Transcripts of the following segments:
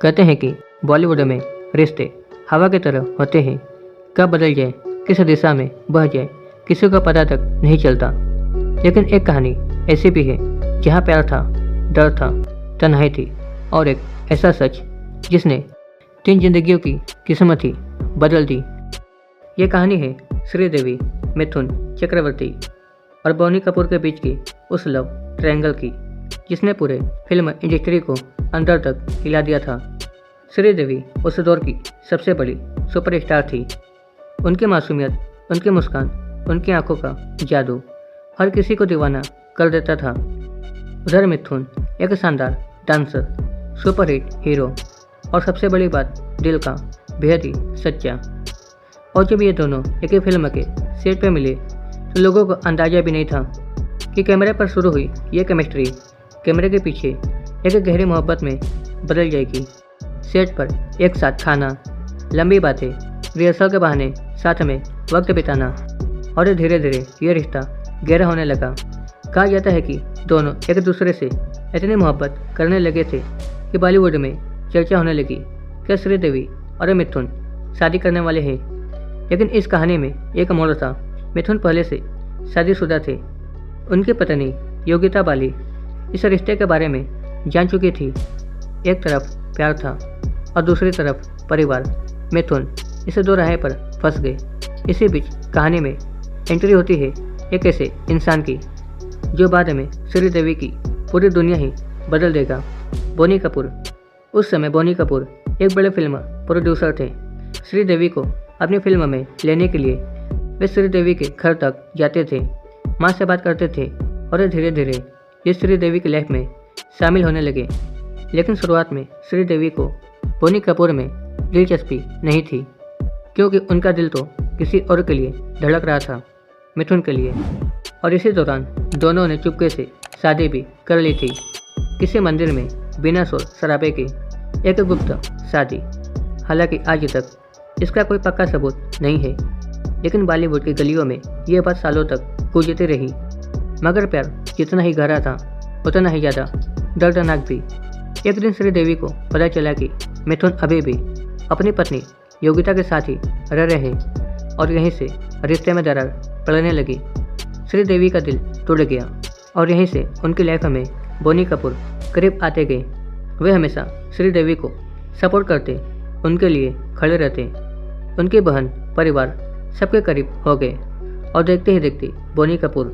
कहते हैं कि बॉलीवुड में रिश्ते हवा की तरह होते हैं, कब बदल जाए, किस दिशा में बह जाए, किसी को पता तक नहीं चलता। लेकिन एक कहानी ऐसी भी है जहाँ प्यार था, डर था, तन्हाई थी और एक ऐसा सच जिसने 3 जिंदगियों की किस्मत ही बदल दी। ये कहानी है श्रीदेवी, मिथुन चक्रवर्ती और बोनी कपूर के बीच की उस लव ट्रायंगल की जिसने पूरे फिल्म इंडस्ट्री को अंदर तक हिला दिया था। श्रीदेवी उस दौर की सबसे बड़ी सुपरस्टार थी। उनकी मासूमियत, उनकी मुस्कान, उनकी आंखों का जादू हर किसी को दीवाना कर देता था। उधर मिथुन एक शानदार डांसर, सुपरहिट हीरो और सबसे बड़ी बात दिल का बेहद ही सच्चा। और जब ये दोनों एक ही फिल्म के सेट पर मिले तो लोगों को अंदाजा भी नहीं था कि कैमरे पर शुरू हुई ये केमिस्ट्री कैमरे के पीछे एक गहरी मोहब्बत में बदल जाएगी। सेट पर एक साथ खाना, लंबी बातें, रिहर्सल के बहाने साथ में वक्त बिताना और धीरे धीरे ये रिश्ता गहरा होने लगा। कहा जाता है कि दोनों एक दूसरे से इतनी मोहब्बत करने लगे थे कि बॉलीवुड में चर्चा होने लगी कि श्रीदेवी और मिथुन शादी करने वाले हैं। लेकिन इस कहानी में एक मोड़ था। मिथुन पहले से शादीशुदा थे। उनकी पत्नी योगिता बाली इस रिश्ते के बारे में जान चुकी थी। एक तरफ प्यार था और दूसरी तरफ परिवार। मिथुन इस दो राह पर फंस गए। इसी बीच कहानी में एंट्री होती है एक ऐसे इंसान की जो बाद में श्रीदेवी की पूरी दुनिया ही बदल देगा। बोनी कपूर। उस समय बोनी कपूर एक बड़े फिल्म प्रोड्यूसर थे। श्रीदेवी को अपनी फिल्म में लेने के लिए वे श्रीदेवी के घर तक जाते थे, माँ से बात करते थे और धीरे धीरे ये श्रीदेवी की लाइफ में शामिल होने लगे। लेकिन शुरुआत में श्रीदेवी को बोनी कपूर में दिलचस्पी नहीं थी क्योंकि उनका दिल तो किसी और के लिए धड़क रहा था, मिथुन के लिए। और इसी दौरान दोनों ने चुपके से शादी भी कर ली थी, किसी मंदिर में बिना शोर शराबे के, एक गुप्त शादी। हालांकि आज तक इसका कोई पक्का सबूत नहीं है, लेकिन बॉलीवुड की गलियों में ये बात सालों तक गूंजती रही। मगर प्यार जितना ही गहरा था उतना ही ज़्यादा दर्दनाक भी। एक दिन श्रीदेवी को पता चला कि मिथुन अभी भी अपनी पत्नी योगिता के साथ ही रह रहे हैं और यहीं से रिश्ते में दरार पड़ने लगी। श्रीदेवी का दिल टूट गया और यहीं से उनकी लाइफ में बोनी कपूर करीब आते गए। वे हमेशा श्रीदेवी को सपोर्ट करते, उनके लिए खड़े रहते। उनकी बहन, परिवार सबके करीब हो गए और देखते ही देखते बोनी कपूर,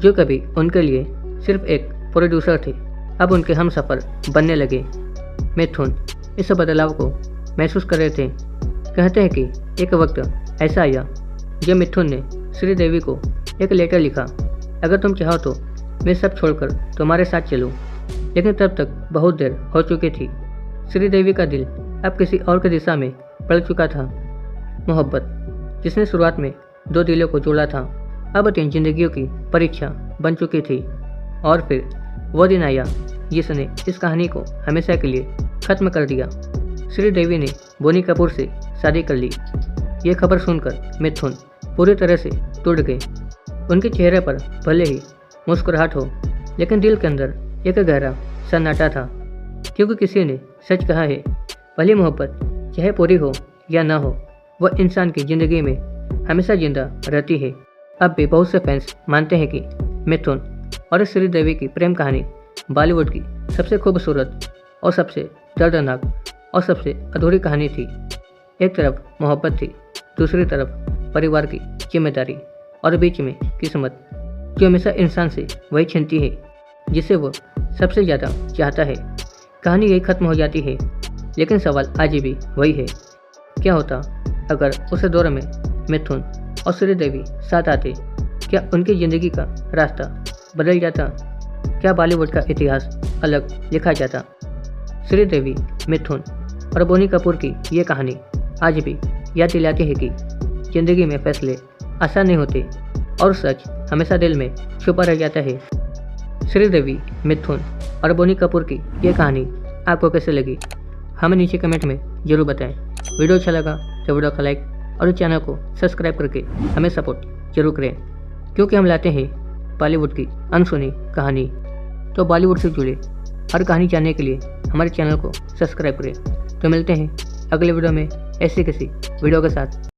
जो कभी उनके लिए सिर्फ एक प्रोड्यूसर थे, अब उनके हमसफर बनने लगे। मिथुन इस बदलाव को महसूस कर रहे थे। कहते हैं कि एक वक्त ऐसा आया जब मिथुन ने श्रीदेवी को एक लेटर लिखा, अगर तुम चाहो तो मैं सब छोड़कर तुम्हारे साथ चलूं। लेकिन तब तक बहुत देर हो चुकी थी। श्रीदेवी का दिल अब किसी और की दिशा में बढ़ चुका था। मोहब्बत जिसने शुरुआत में 2 दिलों को जोड़ा था, अब 3 जिंदगियों की परीक्षा बन चुकी थी। और फिर वो दिन आया जिसने इस कहानी को हमेशा के लिए खत्म कर दिया। श्रीदेवी ने बोनी कपूर से शादी कर ली। ये खबर सुनकर मिथुन पूरी तरह से टूट गए। उनके चेहरे पर भले ही मुस्कुराहट हो, लेकिन दिल के अंदर एक गहरा सन्नाटा था, क्योंकि किसी ने सच कहा है, भली मोहब्बत चाहे पूरी हो या ना हो, वह इंसान की ज़िंदगी में हमेशा जिंदा रहती है। अब भी बहुत से फैंस मानते हैं कि मिथुन और श्रीदेवी की प्रेम कहानी बॉलीवुड की सबसे खूबसूरत और सबसे दर्दनाक और सबसे अधूरी कहानी थी। एक तरफ मोहब्बत थी, दूसरी तरफ परिवार की जिम्मेदारी और बीच में किस्मत, जो हमेशा इंसान से वही छीनती है जिसे वो सबसे ज़्यादा चाहता है। कहानी यही खत्म हो जाती है, लेकिन सवाल आज भी वही है, क्या होता अगर उस दौर में मिथुन और श्रीदेवी साथ आते? क्या उनकी ज़िंदगी का रास्ता बदल जाता? क्या बॉलीवुड का इतिहास अलग लिखा जाता? श्रीदेवी, मिथुन और बोनी कपूर की ये कहानी आज भी याद दिलाती है कि ज़िंदगी में फैसले आसान नहीं होते और सच हमेशा दिल में छुपा रह जाता है। श्रीदेवी, मिथुन और बोनी कपूर की ये कहानी आपको कैसे लगी, हमें नीचे कमेंट में ज़रूर बताएं। वीडियो अच्छा लगा तो वीडियो को लाइक और चैनल को सब्सक्राइब करके हमें सपोर्ट जरूर करें, क्योंकि हम लाते हैं बॉलीवुड की अनसुनी कहानी। तो बॉलीवुड से जुड़े हर कहानी जानने के लिए हमारे चैनल को सब्सक्राइब करें। तो मिलते हैं अगले वीडियो में ऐसी किसी वीडियो के साथ।